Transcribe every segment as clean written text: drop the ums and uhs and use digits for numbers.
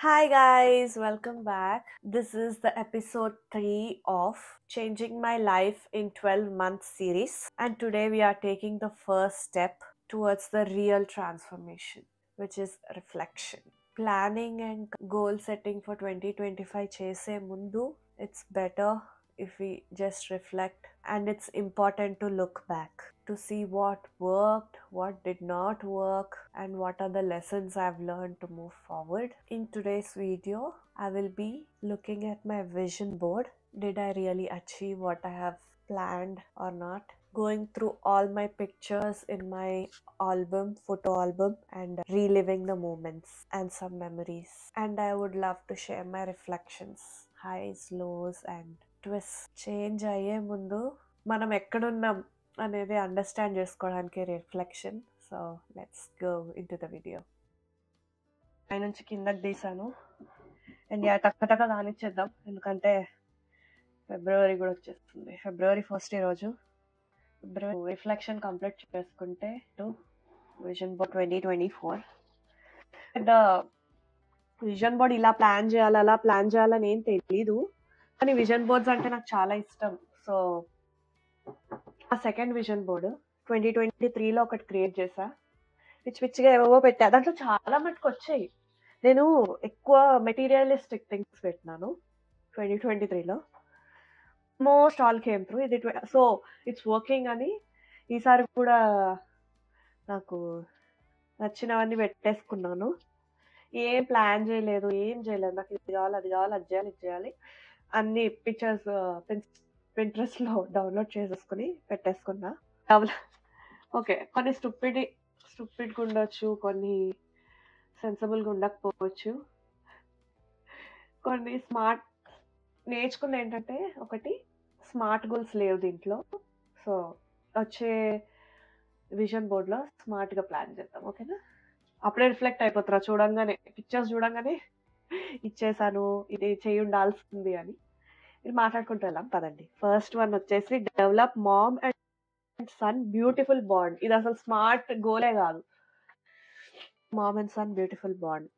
Hi guys, welcome back. This is the episode 3 of Changing My Life in 12 Months series, and today we are taking the first step towards the real transformation, which is reflection. Planning and goal setting for 2025 chase mundu, it's better if we just reflect, and it's important to look back to see what worked, what did not work, and what are the lessons I've learned to move forward. In today's video, I will be looking at my vision board. Did I really achieve what I have planned or not? Going through all my pictures in my photo album, and reliving the moments and some memories. And I would love to share my reflections, highs, lows, and twists. Change అయ్యే ముందు మనం ఎక్కడున్నాం అనేది understand చేసుకోవడానికి reflection. So let's go into the video. పై నుంచి కిందకి తీసాను అండ్ టక్క కానిచ్చేద్దాం, ఎందుకంటే ఫిబ్రవరి కూడా వచ్చేస్తుంది. ఫిబ్రవరి 1 ఈరోజు. ఫిబ్రవరి రిఫ్లెక్షన్ కంప్లీట్ చేసుకుంటే to vision board 2024. And vision board ఇలా ప్లాన్ చేయాలి, అలా ప్లాన్ చేయాలని ఏం తెలీదు, కానీ విజన్ బోర్డ్స్ అంటే నాకు చాలా ఇష్టం. సో ఆ సెకండ్ విజన్ బోర్డు 2023లో ఒకటి క్రియేట్ చేసా. పిచ్చిగా ఏవో పెట్టా, దాంట్లో చాలా మటుకు వచ్చాయి. నేను ఎక్కువ మెటీరియలిస్టిక్ థింగ్స్ పెట్టినాను 2023లో. Most all came through. ఇది సో ఇట్స్ వర్కింగ్ అని ఈసారి కూడా నాకు నచ్చినవన్నీ పెట్టేసుకున్నాను. ఏం ప్లాన్ చేయలేదు, నాకు ఇది కావాలి, అది కావాలి, అది చేయాలి, ఇది చేయాలి. అన్ని పిక్చర్స్ పింట్రెస్ట్లో డౌన్లోడ్ చేసేసుకుని పెట్టేసుకున్నా. ఓకే, కొన్ని స్టూపిడ్గా ఉండొచ్చు, కొన్ని సెన్సిబుల్గా ఉండకపోవచ్చు, కొన్ని స్మార్ట్. నేర్చుకుంది ఏంటంటే, ఒకటి స్మార్ట్ గోల్స్ లేవు దీంట్లో. సో వచ్చే విజన్ బోర్డ్లో స్మార్ట్గా ప్లాన్ చేద్దాం, ఓకేనా? అప్పుడే రిఫ్లెక్ట్ అయిపోతారా చూడంగానే, పిక్చర్స్ చూడంగానే ఇచ్చేసాను, ఇది చేయి ఉండాల్సింది అని. ఇది మాట్లాడుకుంటూ వెళ్ళాం పదండి. ఫస్ట్ వన్ వచ్చేసి develop mom and son beautiful bond. ఇది అసలు స్మార్ట్ గోలే కాదు, mom and son beautiful bond.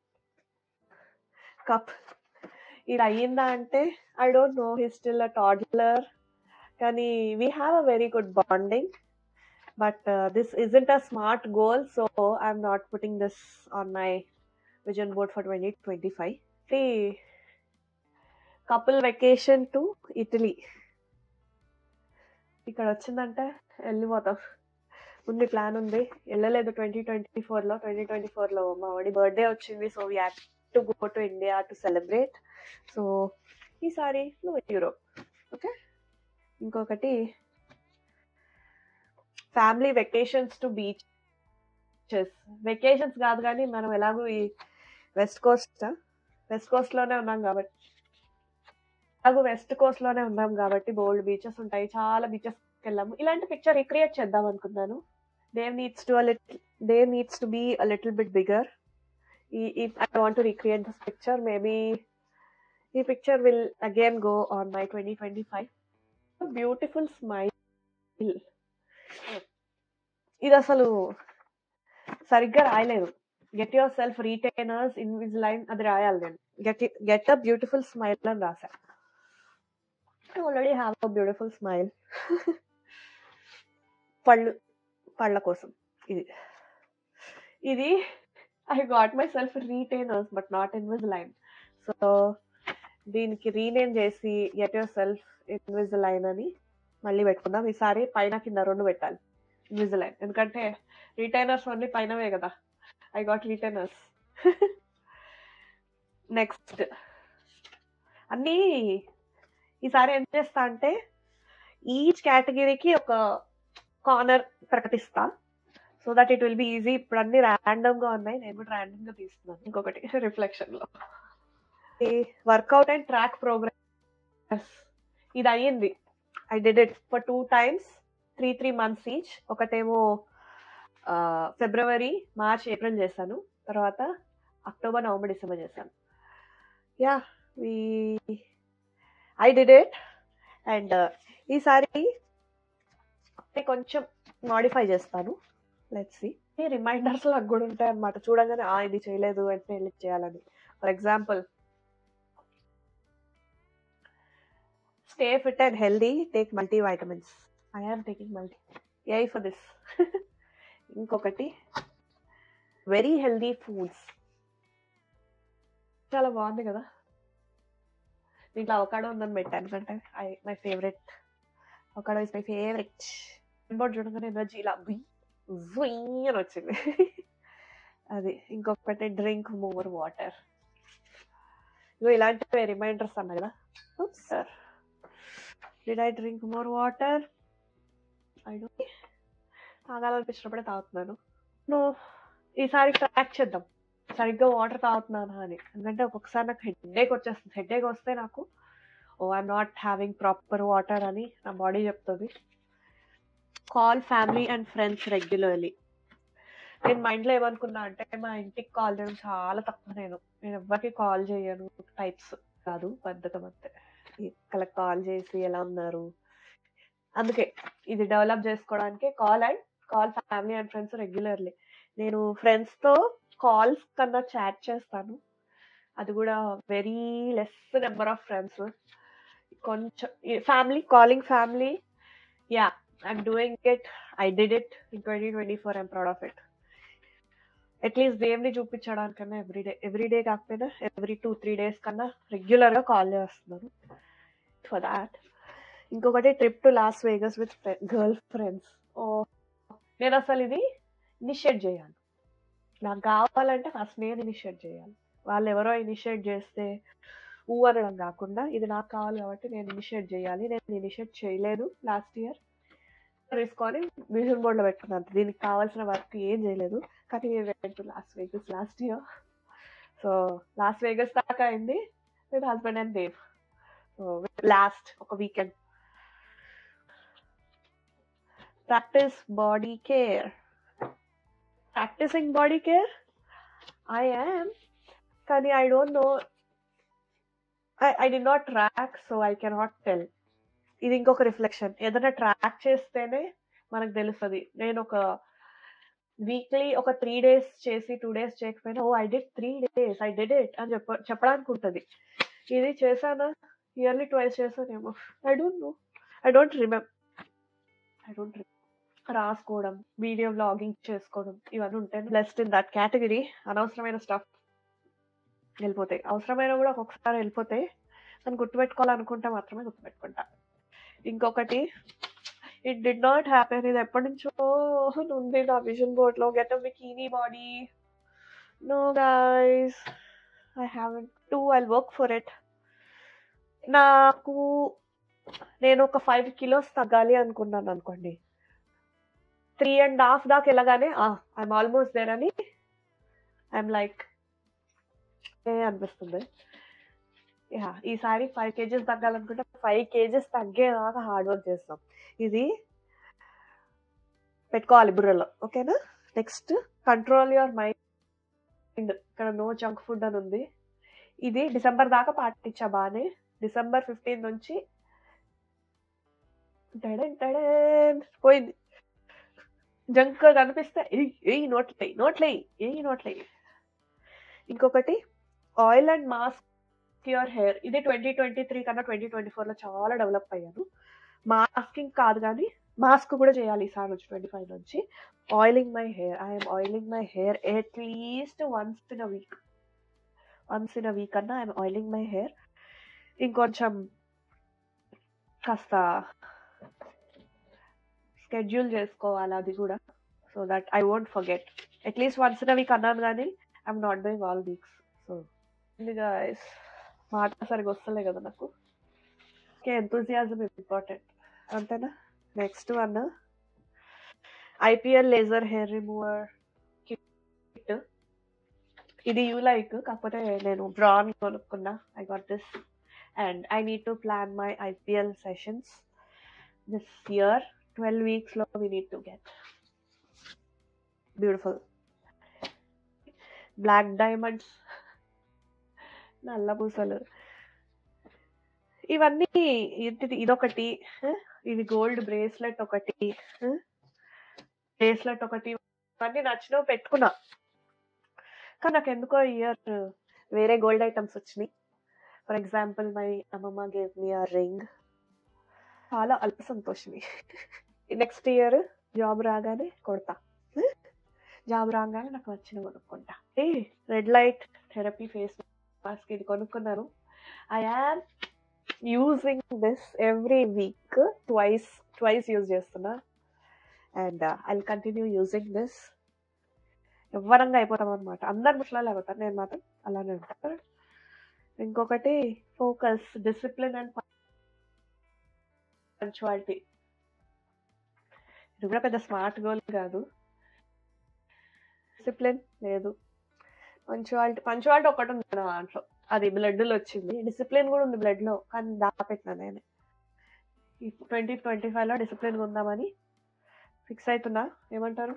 ఇది అయ్యిందా అంటే I don't know, he still a toddler, కానీ we have a very good bonding. But this isn't a smart goal, so I'm not putting this on my vision board for 2025. Couple vacation to Italy. ఇక్కడ వచ్చిందంటే వెళ్ళిపోతాం. ఉంది, plan ఉంది, వెళ్ళలేదు 2024లో. 2024లో మా వాడి birthday వచ్చింది, so we have to go to India to celebrate. So ఈసారి నువ్వు యూరోప్, ఓకే. ఇంకొకటి family vacations to beaches. Vacations కాదు కానీ మనం ఎలాగో ఈ వెస్ట్ కోస్ట్లోనే ఉన్నాం కాబట్టి బోల్డ్ బీచెస్ ఉంటాయి, చాలా బీచెస్ వెళ్ళాము. ఇలాంటి పిక్చర్ రిక్రియేట్ చేద్దాం అనుకున్నాను. There needs to be a little bit bigger. if I want to recreate this picture, maybe the picture will again go on my 2025. A beautiful smile. ఇది అసలు సరిగ్గా రాయలేదు. Get your self retainers Invisalign, అది రాయాలి నేను. Get a beautiful smile అని రాసా. I already have a beautiful smile. పళ్ళ కోసం ఇది I got myself retainers but not Invisalign. So దీనికి రీనేమ్ చేసి గెట్ యువర్ సెల్ఫ్ ఇన్విజిలైన్ అని మళ్ళీ పెట్టుకుందాం. ఈసారి పైన కింద 2 పెట్టాలి ఇన్విజిలైన్, ఎందుకంటే రీటైనర్స్ అన్ని పైనవే కదా. I got retainers. నెక్స్ట్ అన్నీ ఈసారి ఏం చేస్తా అంటే, ఈచ్ కేటగిరీకి ఒక కార్నర్ ప్రకటిస్తా, so that it will be easy. ఇప్పుడు అన్ని ర్యాండమ్గా ఉన్నాయి, నేను కూడా ర్యాండమ్గా తీస్తున్నాను. ఇంకొకటి రిఫ్లెక్షన్లో వర్కౌట్ అండ్ ట్రాక్ ప్రోగ్రెస్. ఇది అయ్యింది. I did it for 2 times, 3 months each. ఒకటేమో ఫిబ్రవరి, మార్చ్, ఏప్రిల్ చేశాను, తర్వాత అక్టోబర్, నవంబర్, డిసెంబర్ చేశాను. Yeah, I did it. And ఈసారి కొంచెం మాడిఫై చేస్తాను. Let's see. రిమైండర్స్ నాకు కూడా ఉంటాయి అన్నమాట, చూడగానే ఇది చేయలేదు అంటే వెళ్ళి చేయాలని. For example, stay fit and healthy, take multi vitamins. I am taking multi, yay for this. ఇంకొకటి, వెరీ హెల్దీ ఫుడ్స్. చాలా బాగుంది కదా. దీంట్లో అవకాడో ఉందని పెట్టాను కంటే my favourite. Avocado is my favourite. Board చూడగానే ఎనర్జీ ఇలా అని వచ్చింది. అది. ఇంకొకటి, డ్రింక్ మోర్ వాటర్. ఇగో ఇలాంటివి రిమైండర్స్ అన్నా కదా. Sir, did I drink more water? I don't. తాగాలనిపించినప్పుడే తాగుతున్నాను. నువ్వు ఈసారి ట్రాక్ చేద్దాం సరిగ్గా వాటర్ తాగుతున్నానా అని. ఎందుకంటే ఒక్కొక్కసారి నాకు హెడేక్ వచ్చేస్తుంది. హెడేక్ వస్తే నాకు I'm not having proper water అని నా బాడీ చెప్తుంది. Call family and friends regularly. నేను మైండ్లో ఏమనుకున్నా అంటే, మా ఇంటికి కాల్ చేయడం చాలా తక్కువ. నేను ఎవరికి కాల్ చేయను టైప్స్ కాదు, బద్ధకం అంతే. వాళ్ళకి కాల్ చేసి ఎలా ఉన్నారు, అందుకే ఇది డెవలప్ చేసుకోవడానికి call family and friends regularly. నేను ఫ్రెండ్స్తో కాల్స్ కన్నా చాట్ చేస్తాను. అది కూడా very less number of friends. కొంచెం family, calling family, yeah, I'm doing it. I did it in 2024. I'm proud of it. At least దేవుని చూపించడానికన్నా ఎవ్రీడే కాకపోయినా ఎవ్రీ 2-3 days కన్నా రెగ్యులర్గా కాల్ చేస్తున్నాను ఫర్ దాట్. ఇంకొకటి, trip to Las Vegas with girl friends. నేను అసలు ఇది ఇనిషియేట్ చేయాలి. నాకు కావాలంటే ఫస్ట్ నేను ఇనిషియేట్ చేయాలి. వాళ్ళు ఎవరో ఇనిషియేట్ చేస్తే అనడం కాకుండా ఇది నాకు కావాలి కాబట్టి నేను ఇనిషియేట్ చేయాలి. నేను ఇనిషియేట్ చేయలేదు లాస్ట్ ఇయర్. తీసుకొని విజన్ బోర్డ్లో పెట్టుకున్నాను. దీనికి కావాల్సిన వర్క్ ఏం చేయలేదు. కానీ went Las Vegas last year. So Las Vegas దాకా అయింది with husband and Dev. So last ఒక weekend. Practice body care. Practicing body care I am, కానీ I don't know. I did not track, so I cannot tell. ఇది ఇంకొక reflection. ఏదైనా track చేస్తేనే మనకు తెలుస్తుంది. నేను ఒక వీక్లీ ఒక 3 days చేసి 2 days చేయకపోయినా I did 3 days, I did it అని చెప్పడానికి ఉంటుంది. ఇది చేశానా, ఇయర్లీ 2 చేశానేమో, I don't know. I don't remember. రాసుకోవడం, వీడియో వ్లాగింగ్ చేసుకోవడం, ఇవన్నీ ఉంటాయి. Blessed in that category. అనవసరమైన స్టఫ్ వెళ్ళిపోతాయి. అవసరమైన కూడా ఒక్కొక్కసారి వెళ్ళిపోతాయి. నేను గుర్తుపెట్టుకోవాలనుకుంటే మాత్రమే గుర్తుపెట్టుకుంటా. ఇంకొకటి, ఇట్ డిడ్ నాట్ హ్యాపెన్. ఇది ఎప్పటి నుంచో ఉంది నా విజన్ బోర్డ్ లో. Get a bikini body. No guys, I haven't to. I'll work for it. నేను ఒక 5 kilos తగ్గాలి అనుకున్నాను అనుకోండి. 3.5 దాకా వెళ్ళగానే ఐఎమ్ ఆల్మోస్ట్ దేర్ అని ఐఎమ్ లైక్ అనిపిస్తుంది. ఈసారి 5 kgs తగ్గాలనుకుంటే 5 kgs తగ్గేదాకా హార్డ్ వర్క్ చేస్తాం. ఇది పెట్టుకోవాలి బుర్రలో, ఓకేనా. Next, control your mind. ఇక్కడ నో జంక్ ఫుడ్ అని ఉంది. ఇది డిసెంబర్ దాకా పాటించా బానే. December 15 నుంచి పోయింది. జంక్ కనిపిస్తే నోట్లే. ఇంకొకటి, oil and mask your hair. ఇది 2023 కన్నా 2024 లో చాలా డెవలప్ అయ్యాను. మాస్కింగ్ కాదు కానీ మాస్క్ కూడా చేయాలి ఈసారి నుంచి 25 నుంచి. Oiling my hair. I'm oiling my hair at least once in a week అన్నా ఐఎమ్ ఆయిలింగ్ మై హెయిర్. ఇంకొంచెం కాస్త స్కెడ్యూల్ చేసుకోవాలి అది కూడా, so that I won't forget. At least once in a week అన్నాను కానీ I'm not doing all weeks. So guys, మాట సరిగా వస్తలే కదా నాకు. ఓకే, ఎంతూజియాజం ఇంపార్టెంట్, అంతేనా. Next one, IPL laser hair remover kit. ఇది యూ లైక్, కాకపోతే నేను బ్రాన్ కొనుక్కున్నా. I got this and I need to plan my IPL sessions this year. 12 weeks lo we need to get beautiful black diamonds, నల్ల పూసలు, ఇవన్నీ. ఇదొకటి, ఇది gold bracelet ఒకటి, ఇవన్నీ నచ్చినవి పెట్టుకున్నా. కానీ నాకు ఎందుకో ఇయర్ వేరే గోల్డ్ ఐటమ్స్ వచ్చినాయి. ఫర్ ఎగ్జాంపుల్ మై అమ్మమ్మ గేవ్ మీ అ రింగ్. చాలా అల్ప సంతోషిని. నెక్స్ట్ ఇయర్ జాబ్ రాగానే కొడతా. జాబ్ రాగానే నాకు నచ్చిన కొనుక్కుంటా. Red light therapy face mask ఇది కొనుక్కున్నాను. I am using this every week twice use చేస్తున్నా. And I continue using this. ఎవ్వరంగా అయిపోతాం అనమాట. అందరు ముసలాలు అయిపోతారు, నేను మాత్రం అలానే ఉంటాను. ఇంకొకటి ఫోకస్, డిసిప్లిన్ అండ్ పంచువాలిటీ. ఇది కూడా పెద్ద స్మార్ట్ గోల్ కాదు. డిసిప్లిన్ లేదు, పంచువాలిటీ ఒకటి ఉంది నా దాంట్లో, అది బ్లడ్లో వచ్చింది. డిసిప్లిన్ కూడా ఉంది బ్లడ్లో, కానీ దాపెట్టినా నేను. 2025లో డిసిప్లిన్గా ఉందామని ఫిక్స్ అవుతున్నా. ఏమంటారు?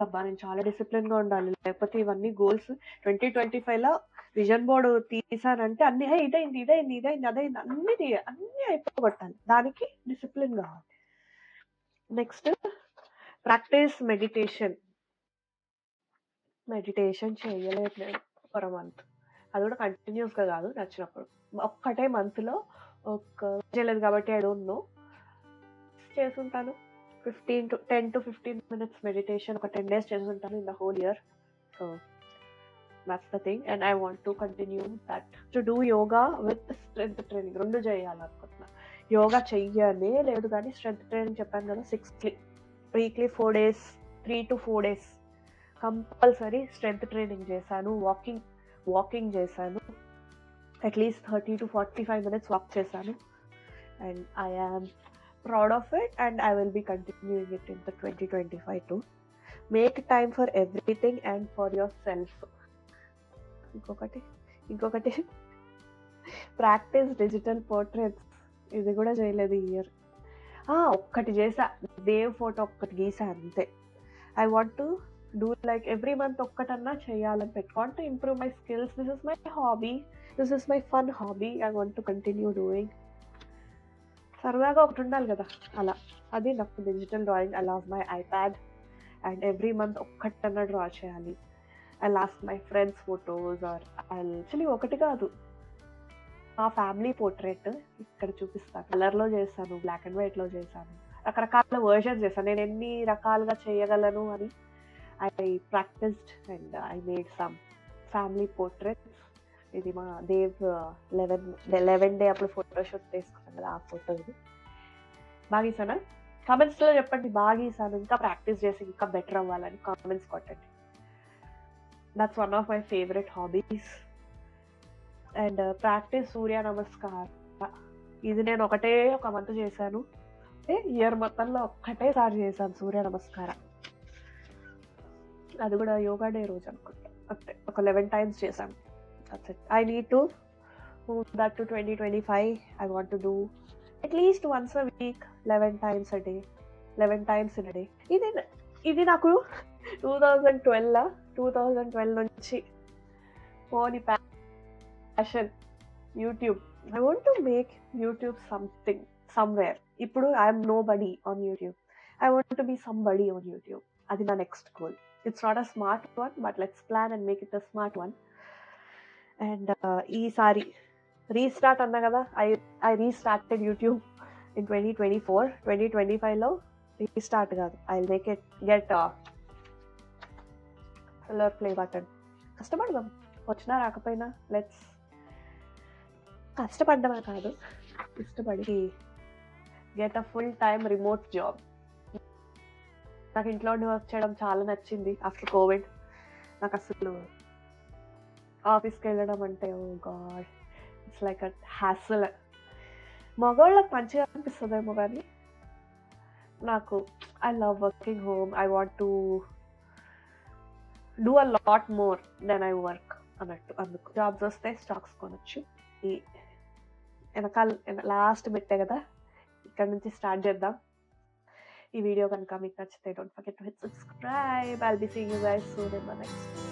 అబ్బా నేను చాలా డిసిప్లిన్గా ఉండాలి, లేకపోతే ఇవన్నీ గోల్స్ 2025లో విజన్ బోర్డు తీసానంటే అన్ని ఇదైంది అదైంది అన్నీ అయిపోగొట్టాలి. దానికి డిసిప్లిన్ కావాలి. నెక్స్ట్ ప్రాక్టీస్ మెడిటేషన్ చేయలేదు నేను ఫర్ మంత్. అది కూడా కంటిన్యూస్గా కాదు, నచ్చినప్పుడు. ఒక్కటే మంత్లో చేయలేదు కాబట్టి ఐ డోంట్ నో. చేసుంటాను 10 to 15 minutes మెడిటేషన్ ఒక 10 days చేసుంటాను in the whole year. So that's the thing, and I want to continue that. To do yoga with strength training, రెండు చేయాలనుకుంటున్నా. యోగా చెయ్యాలి లేదు కానీ స్ట్రెంత్ ట్రైనింగ్ చెప్పాను కదా, weekly 4 days 3 to 4 days compulsory strength training చేశాను. వాకింగ్ చేశాను, అట్లీస్ట్ 30 to 45 minutes వాక్ చేశాను. And I am proud of it, and I will be continuing it in the 2025 too. Make time for everything and for yourself. ఇంకొకటి practice digital portraits. ఇది కూడా చేయలేదు ఈ year. ఒక్కటి చేసా, Dev photo ఒక్కటి గీసా అంతే. I want to do like every month ఒక్కటన్నా చేయాలని పెట్టుకోండి to improve my skills. This is my hobby, this is my fun hobby. I want to continue doing. సరదాగా ఒకటి ఉండాలి కదా, అలా. అది నాకు digital drawing. I love my iPad, and every month ఒక్కటన్నా డ్రా చేయాలి. I lost my friends photos, or actually ఒకటి కాదు, మా ఫ్యామిలీ పోర్ట్రేట్ ఇక్కడ చూపిస్తాను. కలర్లో చేశాను, బ్లాక్ అండ్ వైట్లో చేశాను, రకరకాల వర్షన్స్ చేశాను. నేను ఎన్ని రకాలుగా చేయగలను అని I practised and I made some family portraits. ఇది మా దేవ్ 11 day అప్పుడు ఫోటోషూట్ తీసుకున్నాను కదా, ఆ ఫోటో ఇది. బాగా గీసానా? కామెంట్స్లో చెప్పండి బాగా గీసాను, ఇంకా ప్రాక్టీస్ చేసి ఇంకా బెటర్ అవ్వాలని కామెంట్స్ కొట్టండి. That's one of my favourite hobbies. And practice Surya Namaskaram. ఇది నేను ఒక మంత్ చేశాను, ఇయర్ మొత్తంలో ఒక్కటేసారి చేశాను సూర్య నమస్కారం. అది కూడా యోగా డే రోజు అనుకుంటా, అంతే. ఒక 11 times చేశాను. That's it. I need to move that to 2025. I want to do at least once a week, 11 times a day, 11 times in a day. ఇది నాకు 2012 నుంచి పోని passion YouTube. I want to make YouTube something somewhere. ఇప్పుడు I'm nobody on YouTube. I want to be somebody on YouTube. అది నా next goal. It's not a smart one, but let's plan and make it a smart one. And ఈసారి restart అన్నా కదా, I restarted YouTube in 2024. 2025లో restart కాదు, I make it get silver play button. కష్టపడదాం, వచ్చినా రాకపోయినా. లెట్స్ కష్టపడ్డమా కాదు, ఇష్టపడి get a full time remote job. నాకు ఇంట్లో వర్క్ చేయడం చాలా నచ్చింది ఆఫ్టర్ కోవిడ్. నాకు అసలు ఆఫీస్కి వెళ్ళడం అంటే oh god, it's like a hassle. మగవాళ్ళకి మంచిగా అనిపిస్తుందేమో కానీ నాకు I love working home. I want to do a lot more then I work అన్నట్టు. అందుకు జాబ్స్ వస్తే స్టాక్స్ కొనొచ్చు. ఈ వెనకాల లాస్ట్ పెట్టే కదా, ఇక్కడ నుంచి స్టార్ట్ చేద్దాం. ఈ వీడియో కనుక మీకు నచ్చితే don't forget to hit subscribe. I'll be seeing you guys soon in my next